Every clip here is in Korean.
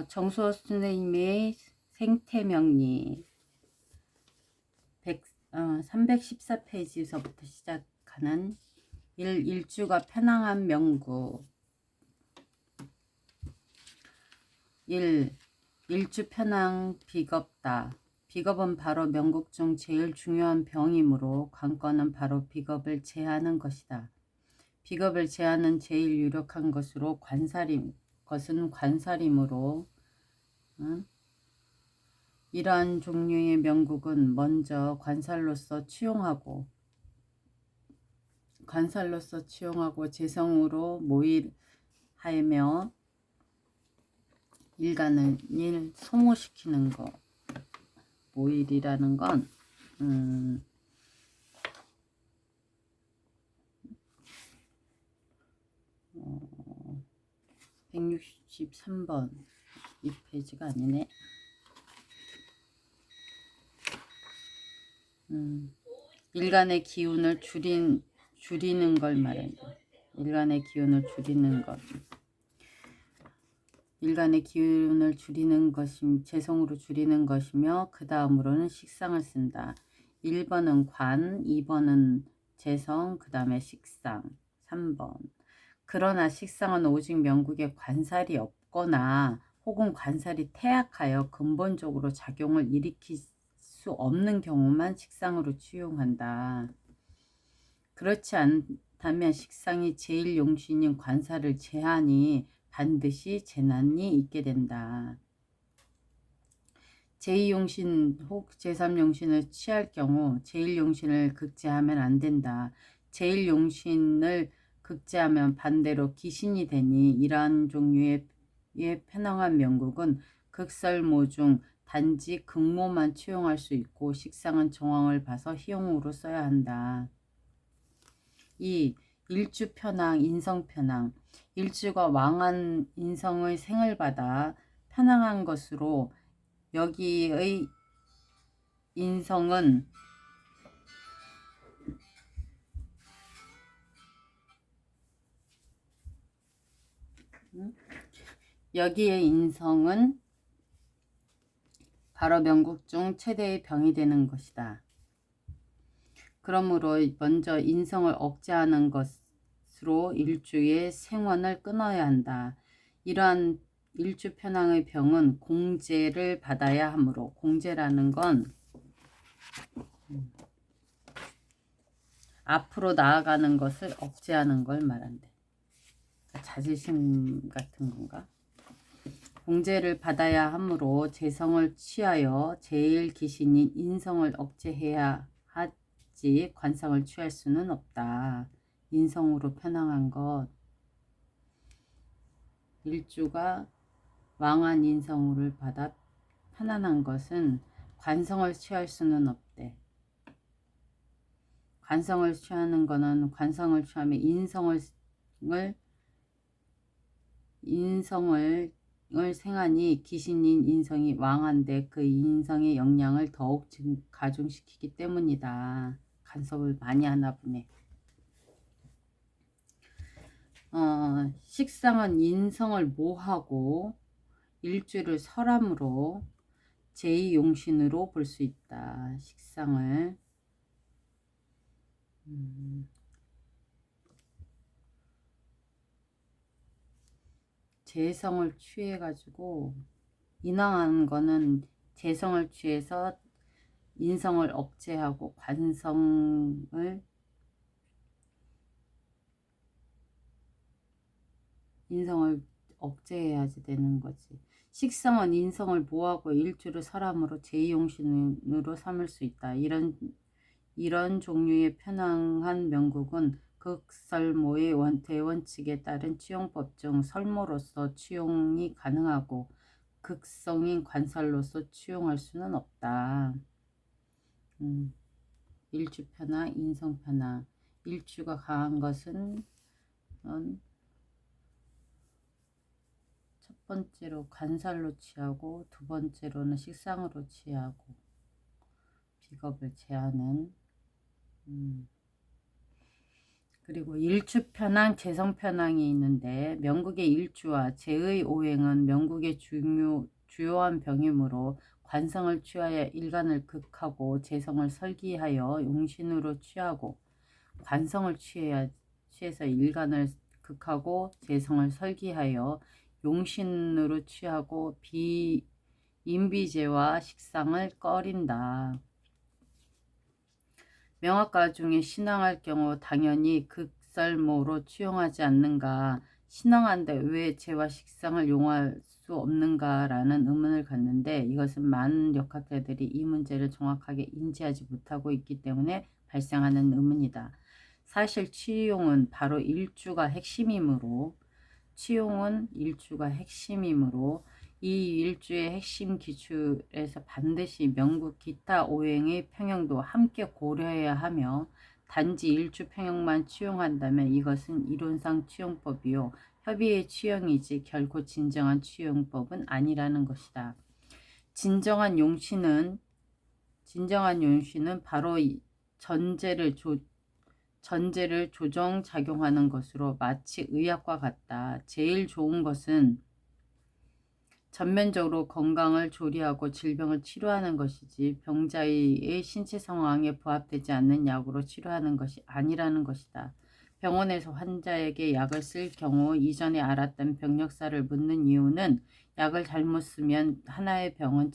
정수호 선생님의 생태명리 314페이지에서부터 시작하는 일주가 편ang한 명구. 일주 편ang 비겁다. 비겁은 바로 명국 중 제일 중요한 병이므로 관건은 바로 비겁을 제하는 것이다. 비겁을 제하는 제일 유력한 것은 관살이므로 이러한 종류의 명국은 먼저 관살로서 치용하고 재성으로 모일하며 일간을 소모시키는 것. 모일이라는 건 163번 이 페이지가 아니네. 일간의 기운을 줄이는 걸 말한다. 일간의 기운을 줄이는 것. 일간의 기운을 줄이는 것이 재성으로 줄이는 것이며 그 다음으로는 식상을 쓴다. 1번은 관, 2번은 재성, 그 다음에 식상, 3번. 그러나 식상은 오직 명국에 관살이 없거나 혹은 관살이 퇴약하여 근본적으로 작용을 일으킬 수 없는 경우만 식상으로 취용한다. 그렇지 않다면 식상이 제1용신인 관살을 제하니 반드시 재난이 있게 된다. 제2용신 혹 제3용신을 취할 경우 제1용신을 극제하면 안 된다. 제1용신을 극제하면 반대로 기신이 되니 이러한 종류의 편ang한 명국은 극설모 중 단지 극모만 취용할 수 있고 식상은 정황을 봐서 희용으로 써야 한다. 2. 일주 편ang, 인성 편ang. 일주가 왕한 인성의 생을 받아 편ang한 것으로 여기의 인성은 바로 명국 중 최대의 병이 되는 것이다. 그러므로 먼저 인성을 억제하는 것으로 일주의 생원을 끊어야 한다. 이러한 일주 편ang의 병은 공제를 받아야 하므로, 공제라는 건 앞으로 나아가는 것을 억제하는 걸 말한대. 자질심 같은 건가? 공제를 받아야 하므로 재성을 취하여 제일 기신인 인성을 억제해야 하지 관성을 취할 수는 없다. 인성으로 편ang한 것. 일주가 왕한 인성을 받아 편안한 것은 관성을 취할 수는 없대. 관성을 취하는 거는 관성을 취하면 인성을 생하니 기신인 인성이 왕한데 그 인성의 영향을 더욱 가중시키기 때문이다. 간섭을 많이 하나 보네. 식상은 인성을 모하고 일주를 설함으로 제2용신으로 볼 수 있다. 식상을 재성을 취해가지고 인왕하는 거는 재성을 취해서 인성을 억제하고 인성을 억제해야지 되는 거지. 식상은 인성을 모하고 일주를 설함으로 제2용신으로 삼을 수 있다. 이런 종류의 편ang한 명국은 극설모의 대원칙에 따른 취용법 중 설모로서 취용이 가능하고 극성인 관살로서 취용할 수는 없다. 일주편하, 인성편하. 일주가 강한 것은 첫 번째로 관살로 취하고 두 번째로는 식상으로 취하고 비겁을 제하는 그리고 일주편왕, 재성편왕이 있는데 명국의 일주와 재의 오행은 명국의 주요한 병이므로 관성을 취하여 일간을 극하고 재성을 설기하여 용신으로 취하고 관성을 취해서 일간을 극하고 재성을 설기하여 용신으로 취하고 인비재와 식상을 꺼린다. 명학가 중에 신앙할 경우 당연히 극설모로 취용하지 않는가, 신앙한데 왜 재와 식상을 용할 수 없는가라는 의문을 갖는데, 이것은 많은 역학자들이 이 문제를 정확하게 인지하지 못하고 있기 때문에 발생하는 의문이다. 사실 취용은 바로 일주가 핵심이므로 이 일주의 핵심 기출에서 반드시 명국 기타 오행의 평형도 함께 고려해야 하며, 단지 일주 평형만 취용한다면 이것은 이론상 취용법이요 협의의 취용이지 결코 진정한 취용법은 아니라는 것이다. 진정한 용신은 바로 전제를 조정작용하는 것으로 마치 의학과 같다. 제일 좋은 것은 전면적으로 건강을 조리하고 질병을 치료하는 것이지 병자의 신체 상황에 부합되지 않는 약으로 치료하는 것이 아니라는 것이다. 병원에서 환자에게 약을 쓸 경우 이전에 알았던 병 역사를 묻는 이유는 약을 잘못 쓰면 하나의 병은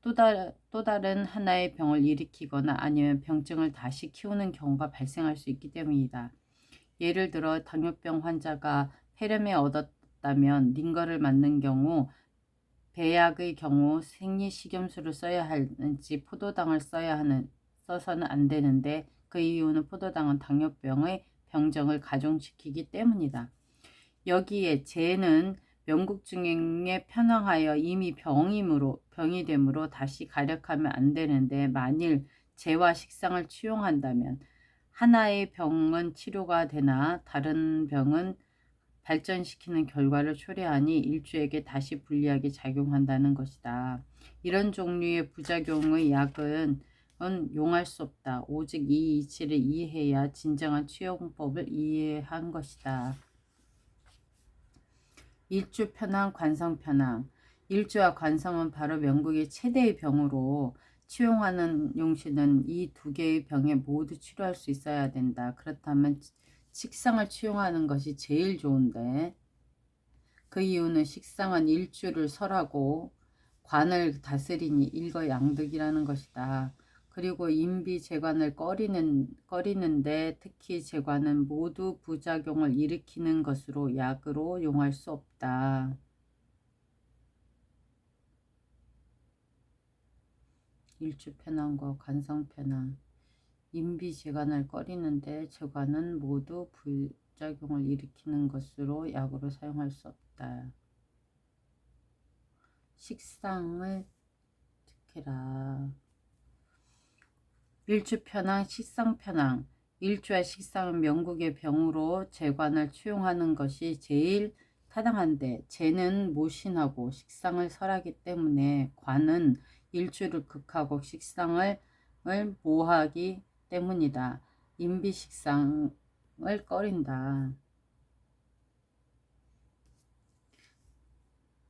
또 다른 하나의 병을 일으키거나 아니면 병증을 다시 키우는 경우가 발생할 수 있기 때문이다. 예를 들어 당뇨병 환자가 폐렴에 얻었다면 링거를 맞는 경우, 배약의 경우 생리식염수를 써야 하는지 포도당을 써서는 안 되는데, 그 이유는 포도당은 당뇨병의 병정을 가중시키기 때문이다. 여기에 재는 명국 중에 편황하여 이미 병이 되므로 다시 가력하면 안 되는데, 만일 재와 식상을 취용한다면 하나의 병은 치료가 되나 다른 병은 발전시키는 결과를 초래하니 일주에게 다시 불리하게 작용한다는 것이다. 이런 종류의 부작용의 약은 용할 수 없다. 오직 이 이치를 이해해야 진정한 취용법을 이해한 것이다. 일주 편황, 관성 편황. 일주와 관성은 바로 명국의 최대의 병으로 치용하는 용신은 이 두 개의 병에 모두 치료할 수 있어야 된다. 그렇다면 식상을 치용하는 것이 제일 좋은데, 그 이유는 식상은 일주를 설하고 관을 다스리니 일거양득이라는 것이다. 그리고 인비재관을 꺼리는데 특히 재관은 모두 부작용을 일으키는 것으로 약으로 용할 수 없다. 일주편황과 관성편황. 인비재관을 꺼리는데 재관은 모두 부작용을 일으키는 것으로 약으로 사용할 수 없다. 식상을 지켜라. 일주편황, 식상편황. 일주와 식상은 명국의 병으로 재관을 취용하는 것이 제일 타당한데, 재는 모신하고 식상을 설하기 때문에 관은 일주를 극하고 식상을 모하기 때문이다. 인비식상을 꺼린다.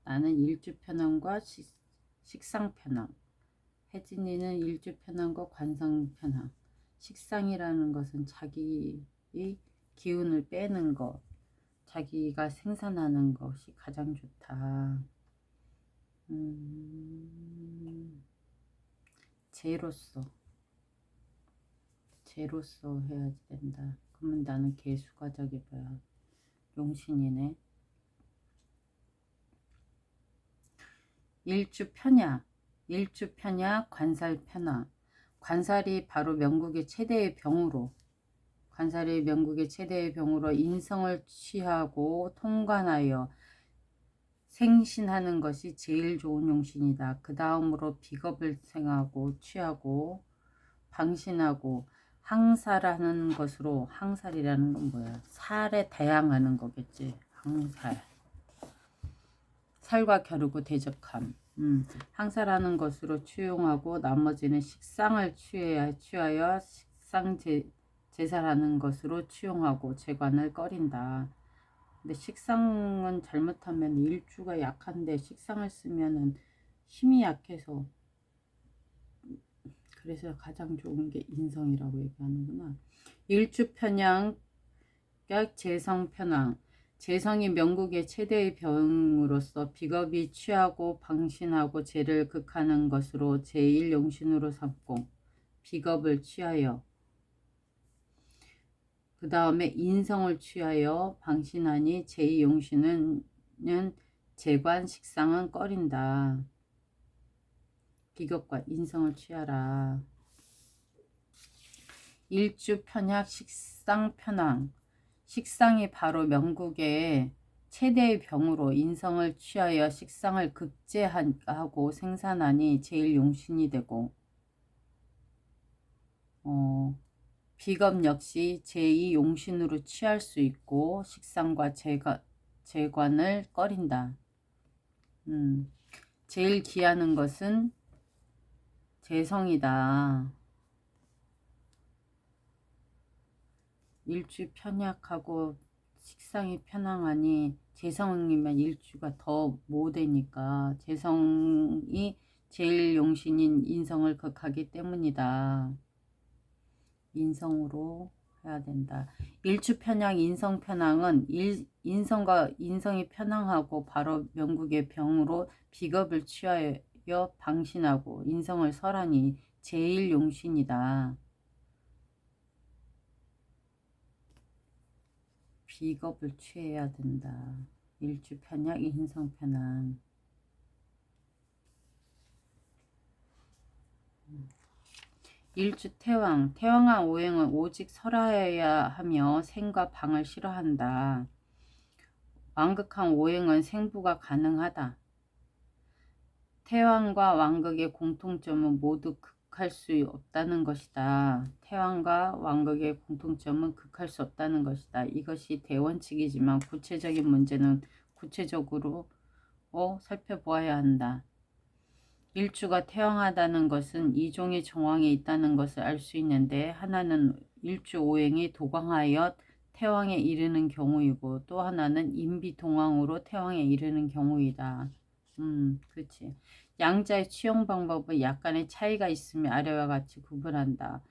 나는 일주편황과 식상편황. 혜진이는 일주편황과 관성편황. 식상이라는 것은 자기의 기운을 빼는 것, 자기가 생산하는 것이 가장 좋다. 재로서 해야지 된다. 그러면 나는 개수가적이 뭐야? 용신이네. 일주편야, 관살편화. 관살이 바로 명국의 최대의 병으로 인성을 취하고 통관하여 생신하는 것이 제일 좋은 용신이다. 그 다음으로 비겁을 생하고 취하고 방신하고 항살하는 것으로, 항살이라는 건 뭐야? 살에 다양하는 거겠지. 항살. 살과 겨루고 대적함. 항살하는 것으로 취용하고 나머지는 식상을 취하여 식상 제사라는 것으로 추용하고 재관을 꺼린다. 근데 식상은 잘못하면 일주가 약한데 식상을 쓰면은 힘이 약해서, 그래서 가장 좋은 게 인성이라고 얘기하는구나. 일주 편향, 재성 편향. 재성이 명국의 최대의 병으로서 비겁이 취하고 방신하고 죄를 극하는 것으로 제1용신으로 삼고 비겁을 취하여, 그 다음에 인성을 취하여 방신하니 제2용신은 재관 식상은 꺼린다. 비겁과 인성을 취하라. 일주 편약 식상 편황. 식상이 바로 명국의 최대의 병으로 인성을 취하여 식상을 극제하고 생산하니 제일 용신이 되고, 비겁 역시 제2용신으로 취할 수 있고 식상과 재관을 꺼린다. 제일 귀하는 것은 재성이다. 일주 편약하고 식상이 편황하니 재성이면 일주가 더 못되니까 재성이 제일 용신인 인성을 극하기 때문이다. 인성으로 해야 된다. 일주 편향, 인성 편향은 인성과 인성이 편향하고 바로 명국의 병으로 비겁을 취하여 방신하고 인성을 설하니 제일 용신이다. 비겁을 취해야 된다. 일주 편향, 인성 편향. 일주 태왕. 태왕한 오행은 오직 설하여야 하며 생과 방을 싫어한다. 완극한 오행은 생부가 가능하다. 태왕과 완극의 공통점은 모두 극할 수 없다는 것이다. 태왕과 완극의 공통점은 극할 수 없다는 것이다. 이것이 대원칙이지만 구체적인 문제는 구체적으로 살펴보아야 한다. 일주가 태왕하다는 것은 이종의 정황에 있다는 것을 알 수 있는데, 하나는 일주 오행이 도광하여 태왕에 이르는 경우이고 또 하나는 인비동황으로 태왕에 이르는 경우이다. 그렇지. 양자의 취용 방법은 약간의 차이가 있으며 아래와 같이 구분한다.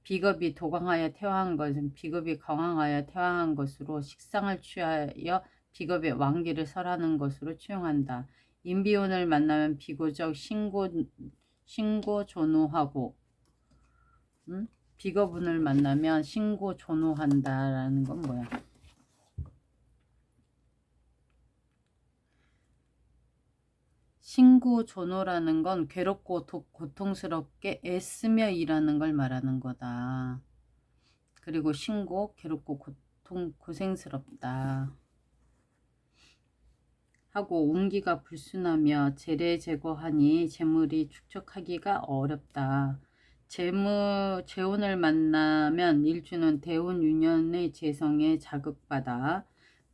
비겁이 도광하여 태왕한 것은 비겁이 강황하여 태왕한 것으로 식상을 취하여 비겁의 왕기를 설하는 것으로 취용한다. 인비운을 만나면 비고적 신고존호하고, 비겁운을 만나면 신고존호한다라는 건 뭐야? 신고존호라는 건 괴롭고 고통스럽게 애쓰며 일하는 걸 말하는 거다. 그리고 신고, 괴롭고 고생스럽다. 하고 운기가 불순하며 재래 제거하니 재물이 축적하기가 어렵다. 재운을 만나면 일주는 대운 유년의 재성에 자극받아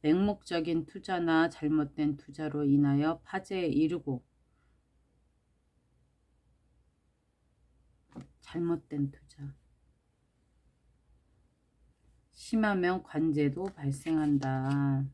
맹목적인 투자나 잘못된 투자로 인하여 파재에 이르고, 잘못된 투자 심하면 관제도 발생한다.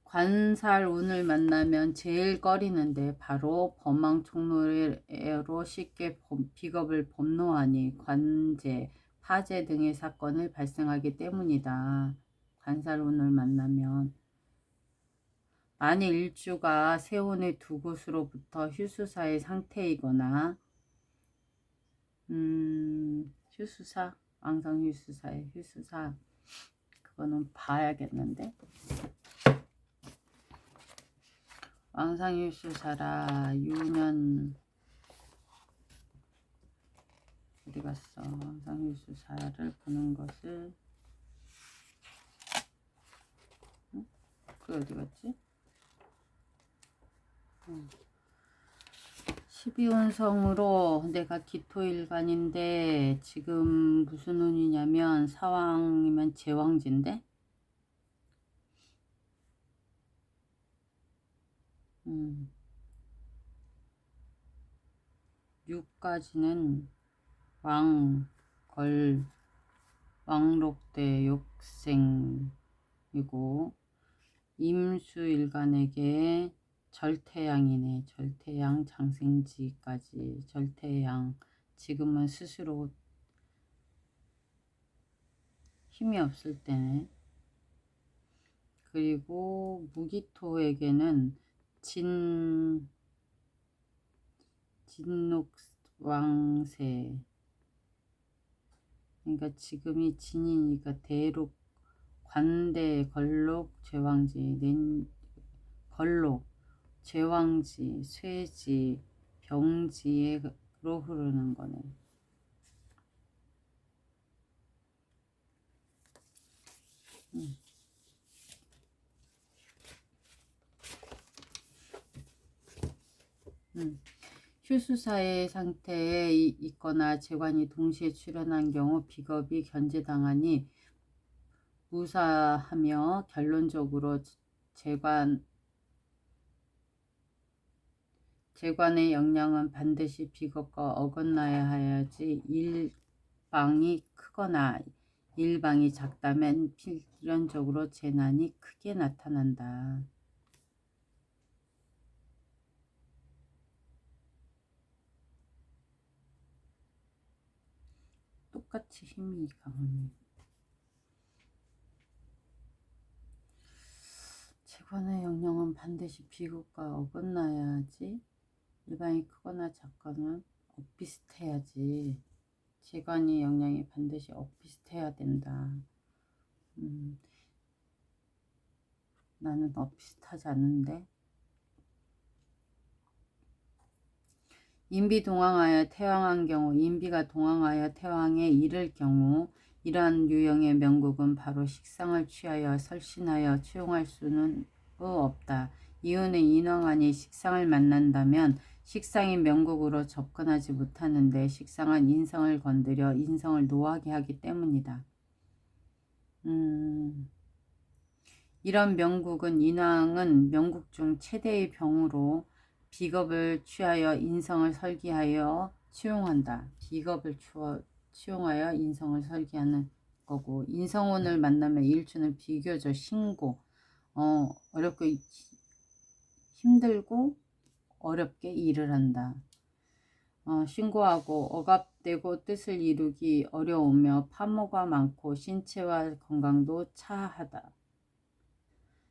관살운을 만나면 제일 꺼리는데 바로 범망총로로 쉽게 비겁을 범노하니 관제, 파제 등의 사건을 발생하기 때문이다. 관살운을 만나면 만일 일주가 세운의 두 곳으로부터 휴수사의 상태이거나 휴수사, 왕성 휴수사의 휴수사, 그거는 봐야겠는데. 왕상휴수사라 유년 어디 갔어? 왕상휴수사를 보는 것을, 그 어디 갔지? 12운성으로 내가 기토일간인데 지금 무슨 운이냐면 사왕이면 제왕진데 6까지는 왕, 걸, 왕록대 욕생이고 임수일간에게 절태양이네. 절태양 장생지까지. 절태양 지금은 스스로 힘이 없을 때네. 그리고 무기토에게는 진록왕세. 그러니까 지금이 진이니까 대록 관대 걸록 제왕지 걸록 제왕지 쇠지 병지로 흐르는 거네. 휴수사의 상태에 있거나 재관이 동시에 출현한 경우 비겁이 견제당하니 무사하며 결론적으로 재관의 역량은 반드시 비겁과 어긋나야 하여지 일방이 크거나 일방이 작다면 필연적으로 재난이 크게 나타난다. 똑같이 힘이 강하네. 재관의 역량은 반드시 비겁과 어긋나야지 일반이 크거나 작거나 엇비슷해야지. 재관의 역량이 반드시 엇비슷해야 된다. 나는 엇비슷하지 않은데. 인비 동항하여 태왕한 경우, 인비가 동항하여 태왕에 이를 경우 이러한 유형의 명국은 바로 식상을 취하여 설신하여 채용할 수는 없다. 이유는 인왕하니 식상을 만난다면 식상이 명국으로 접근하지 못하는데 식상은 인성을 건드려 인성을 노하게 하기 때문이다. 이런 명국은 인왕은 명국 중 최대의 병으로 비겁을 취하여 인성을 설기하여 치용한다. 비겁을 치용하여 인성을 설기하는 거고, 인성운을 만나면 일주는 비교적 신고, 어렵고 힘들고 어렵게 일을 한다. 신고하고 억압되고 뜻을 이루기 어려우며 파모가 많고 신체와 건강도 차하다.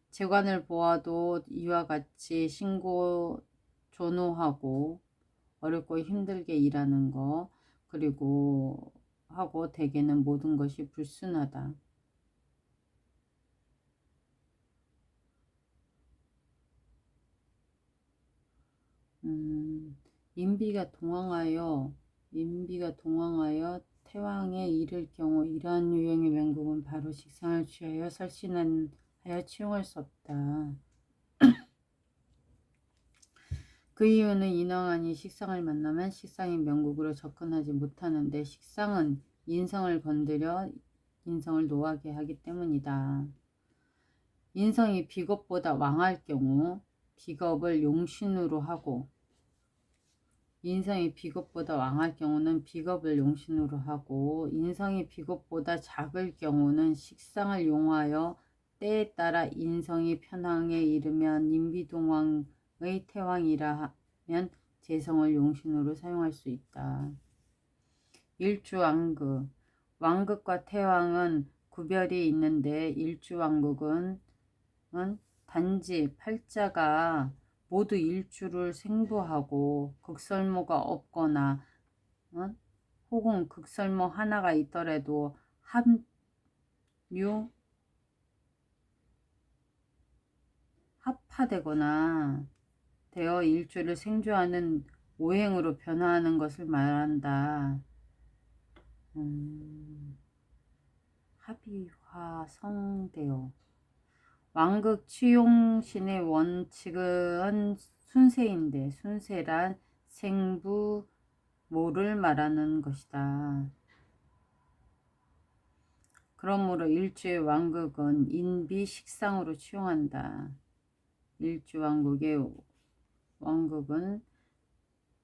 재관을 보아도 이와 같이 신고 존호하고 어렵고 힘들게 일하는 거, 그리고 하고 대개는 모든 것이 불순하다. 인비가 동항하여 태왕에 이를 경우 이러한 유형의 명국은 바로 식상을 취하여 설신하여 치용할 수 없다. 그 이유는 인왕하니 식상을 만나면 식상이 명국으로 접근하지 못하는데 식상은 인성을 건드려 인성을 노하게 하기 때문이다. 인성이 비겁보다 왕할 경우 비겁을 용신으로 하고, 인성이 비겁보다 왕할 경우는 비겁을 용신으로 하고, 인성이 비겁보다 작을 경우는 식상을 용하여 때에 따라 인성이 편황에 이르면 인비동왕의 태왕이라 하면 재성을 용신으로 사용할 수 있다. 일주왕극, 왕극과 태왕은 구별이 있는데 일주왕극은 단지 팔자가 모두 일주를 생부하고 극설모가 없거나 혹은 극설모 하나가 있더라도 합파되거나 되어 일주를 생주하는 오행으로 변화하는 것을 말한다. 합의화성되어 왕극 취용신의 원칙은 순세인데 순세란 생부모를 말하는 것이다. 그러므로 일주의 왕극은 인비식상으로 취용한다. 일주왕국의 왕극은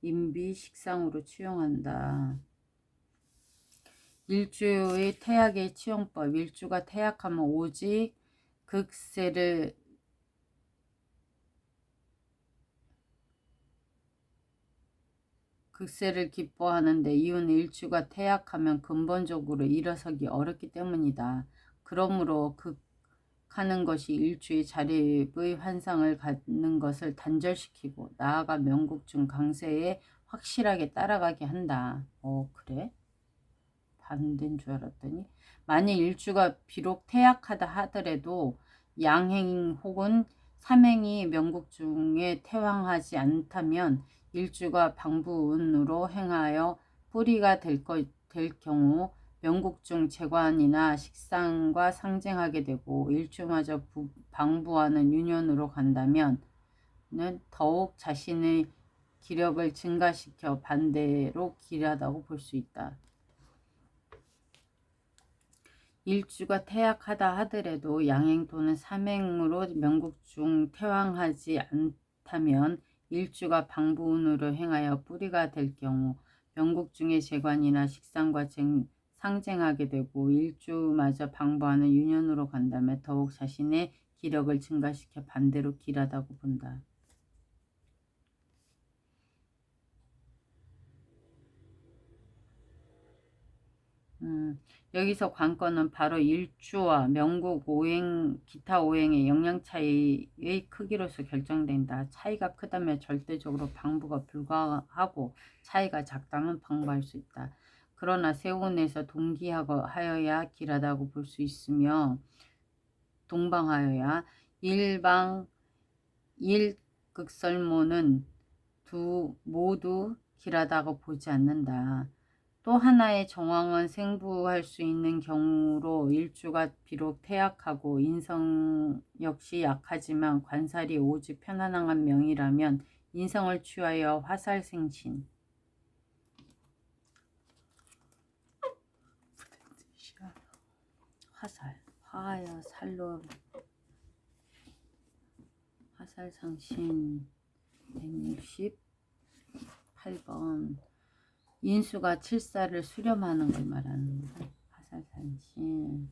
인비 식상으로 취용한다. 일주의 태약의 취용법. 일주가 태약하면 오직 극세를 기뻐하는데 이유는 일주가 태약하면 근본적으로 일어서기 어렵기 때문이다. 그러므로 극하는 것이 일주의 자립의 환상을 갖는 것을 단절시키고 나아가 명국중 강세에 확실하게 따라가게 한다. 그래? 반대인 줄 알았더니 만일 일주가 비록 태약하다 하더라도 양행 혹은 삼행이 명국중에 태왕하지 않다면 일주가 방부운으로 행하여 뿌리가 될 경우 명국중 재관이나 식상과 상쟁하게 되고 일주마저 방부하는 유년으로 간다면 더욱 자신의 기력을 증가시켜 반대로 기하다고 볼 수 있다. 일주가 태약하다 하더라도 양행 또는 삼행으로 명국중 태왕하지 않다면 일주가 방부운으로 행하여 뿌리가 될 경우 명국중의 재관이나 식상과 상쟁하게 되고 일주마저 방부하는 유년으로 간다면 더욱 자신의 기력을 증가시켜 반대로 길하다고 본다. 여기서 관건은 바로 일주와 명국 오행, 기타 오행의 영향 차이의 크기로서 결정된다. 차이가 크다면 절대적으로 방부가 불가하고 차이가 작다면 방부할 수 있다. 그러나 세운에서 동기하여야 길하다고 볼 수 있으며 동방하여야 일극설모는 모두 길하다고 보지 않는다. 또 하나의 정황은 생부할 수 있는 경우로 일주가 비록 태약하고 인성 역시 약하지만 관살이 오직 편안한 명이라면 인성을 취하여 화살생신 화하여 살로 화살상신 168번 인수가 칠사를 수렴하는 걸 말하는 거다. 화살상신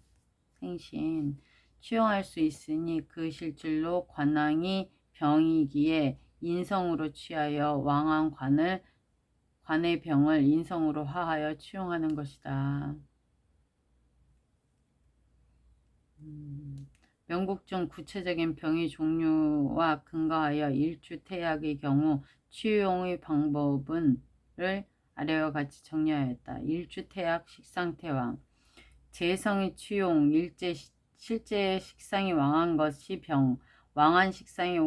생신 취용할 수 있으니 그 실질로 관왕이 병이기에 인성으로 취하여 관의 병을 인성으로 화하여 취용하는 것이다. 명국중 구체적인 병의 종류와 근거하여 일주태약의 경우 취용의 방법을 아래와 같이 정리하였다. 일주태약 식상태왕 재성의 취용 실제 식상이 왕한 것이 병 왕한 식상의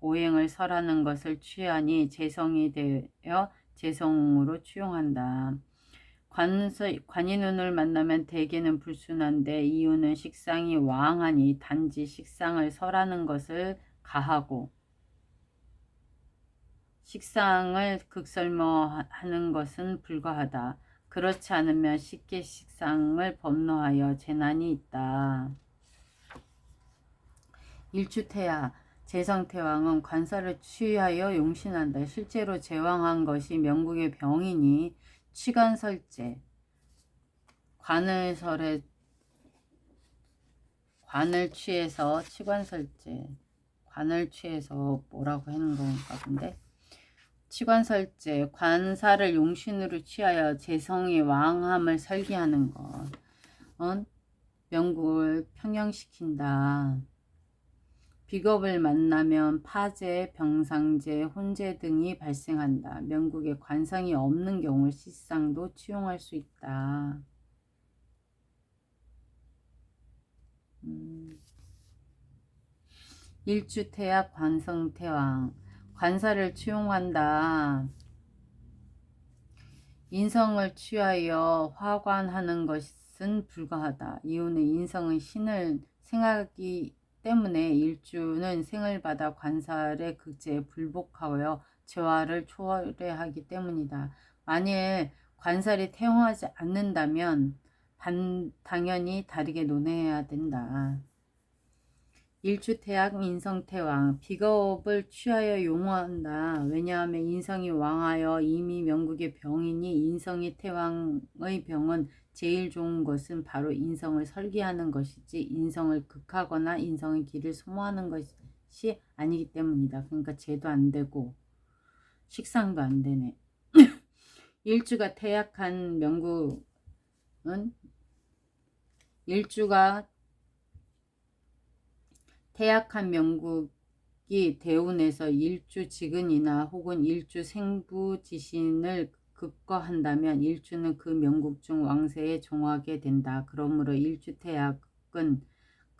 오행을 설하는 것을 취하니 재성이 되어 재성으로 취용한다. 관인운을 만나면 대개는 불순한데 이유는 식상이 왕하니 단지 식상을 설하는 것을 가하고 식상을 극설모하는 것은 불가하다. 그렇지 않으면 쉽게 식상을 범노하여 재난이 있다. 일주태야 재성태왕은 관사를 취하여 용신한다. 실제로 제왕한 것이 명국의 병이니 취관설제 관을 취해서 취관설제 관을 취해서 뭐라고 하는 건가 본데 취관설제 관사를 용신으로 취하여 재성의 왕함을 설계하는 것은 명국을 평형시킨다. 비겁을 만나면 파제, 병상제, 혼제 등이 발생한다. 명국에 관상이 없는 경우 식상도 취용할 수 있다. 일주태약 관성태왕 관사를 취용한다. 인성을 취하여 화관하는 것은 불가하다. 이유는 인성은 신을 생하기 때문에 일주는 생을 받아 관살의 극제에 불복하여 재화를 초래하기 때문이다. 만일 관살이 태용하지 않는다면 당연히 다르게 논해야 된다. 일주태악 인성태왕 비겁을 취하여 용어한다. 왜냐하면 인성이 왕하여 이미 명국의 병이니 인성이 태왕의 병은 제일 좋은 것은 바로 인성을 설계하는 것이지 인성을 극하거나 인성의 길을 소모하는 것이 아니기 때문이다. 그러니까 죄도 안 되고 식상도 안 되네. 일주가 태약한 명국은 일주가 태약한 명국이 대운에서 일주 지근이나 혹은 일주 생부지신을 급거한다면 일주는 그 명국 중 왕세에 종하게 된다. 그러므로 일주 태약은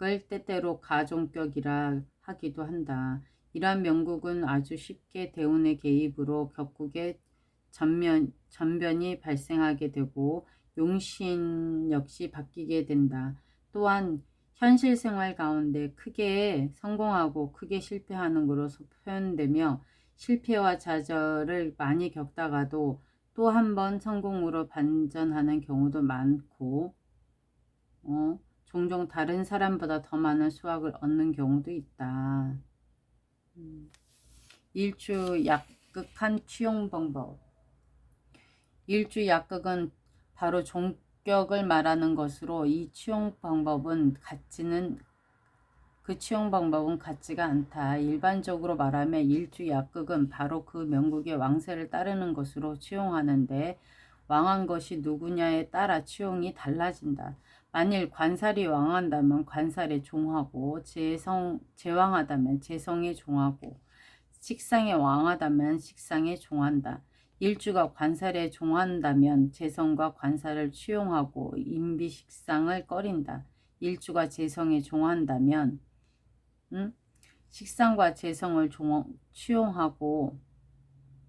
을 때때로 가종격이라 하기도 한다. 이러한 명국은 아주 쉽게 대운의 개입으로 격국의 전변이 발생하게 되고 용신 역시 바뀌게 된다. 또한 현실 생활 가운데 크게 성공하고 크게 실패하는 것으로 표현되며 실패와 좌절을 많이 겪다가도 또 한 번 성공으로 반전하는 경우도 많고 종종 다른 사람보다 더 많은 수확을 얻는 경우도 있다. 일주 약극한 취용 방법. 일주 약극은 바로 종격을 말하는 것으로 이 취용 방법은 같지가 않다. 일반적으로 말하면 일주 약극은 바로 그 명국의 왕세를 따르는 것으로 취용하는데 왕한 것이 누구냐에 따라 취용이 달라진다. 만일 관살이 왕한다면 관살에 종하고 제왕하다면 제성에 종하고 식상에 왕하다면 식상에 종한다. 일주가 관살에 종한다면 제성과 관살을 취용하고 인비식상을 꺼린다. 일주가 제성에 종한다면 식상과 제성을 취용하고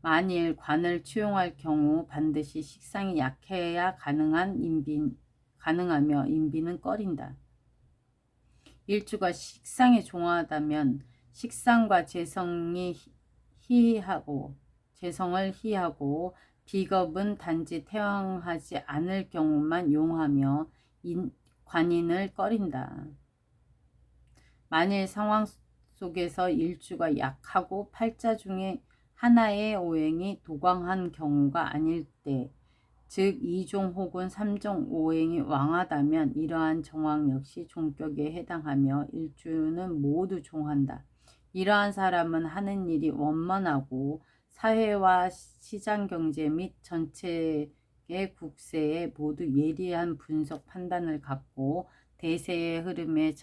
만일 관을 취용할 경우 반드시 식상이 약해야 가능하며 인비는 꺼린다. 일주가 식상에 종하다면 식상과 제성을 희하고 비겁은 단지 태왕하지 않을 경우만 용하며 관인을 꺼린다. 만일 상황 속에서 일주가 약하고 팔자 중에 하나의 오행이 도광한 경우가 아닐 때, 즉 2종 혹은 3종 오행이 왕하다면 이러한 정황 역시 종격에 해당하며 일주는 모두 종한다. 이러한 사람은 하는 일이 원만하고 사회와 시장경제 및 전체의 국세에 모두 예리한 분석 판단을 갖고 대세의 흐름에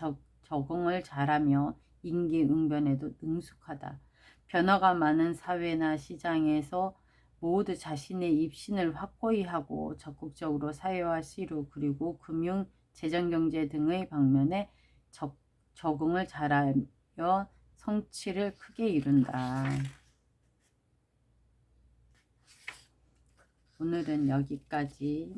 적응을 잘하며 임기응변에도 능숙하다. 변화가 많은 사회나 시장에서 모두 자신의 입신을 확고히 하고 적극적으로 사회와 시루 그리고 금융, 재정경제 등의 방면에 적응을 잘하여 성취를 크게 이룬다. 오늘은 여기까지.